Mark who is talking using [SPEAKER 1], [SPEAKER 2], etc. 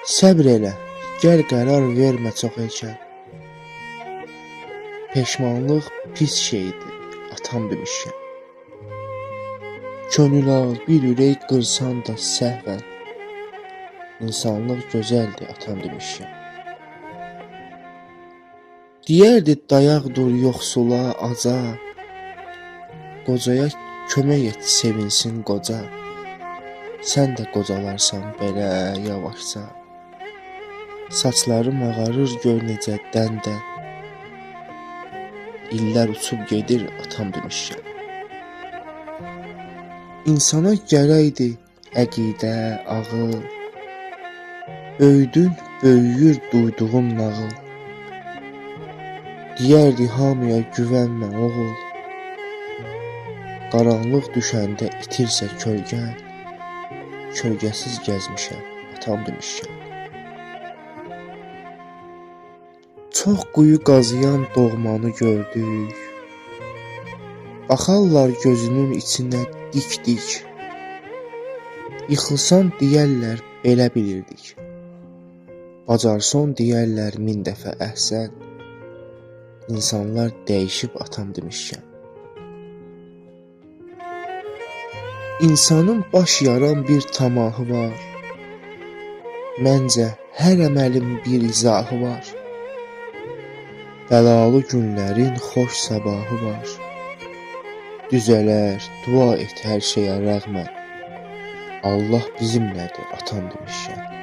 [SPEAKER 1] Səbr elə, gəl qərar vermə çox erkən. Peşmanlıq pis şeydir, atam demişkən. Könül al, bir ürək qırsan da səhvən. İnsanlıq gözəldir, atam demişkən. Deyərdi dayaq dur yoxsula, aca. Qocaya kömək et, sevinsin qoca. Sən də qocalarsan belə yavaşca. Saçlarım ağarır gör necə dən-dən. İllər uçub gedir atam demişkən. İnsana gərəkdi əqidə, ağıl. Böyüdün, böyüyür duyduğun nağıl. Deyərdi hamıya güvənmə oğul. Qaranlıq düşəndə itirsə kölgən. Kölgəsiz gəzmişəm atam demişkən. Çox quyu qazıyan doğmanı gördük. Baxarlar gözünün içinə dik-dik. Yıxılsan deyərlər belə bilirdik. Bacarsan deyərlər min dəfə əhsən. İnsanlar dəyişib atam demişkən. İnsanın baş yaran bir tamahı var. Məncə hər əməlin bir izahı var. Bəlalı günlərin xoş sabahı var. Düzələr, dua et hər şeyə rəğmən. Allah bizimlədir atam demişkən.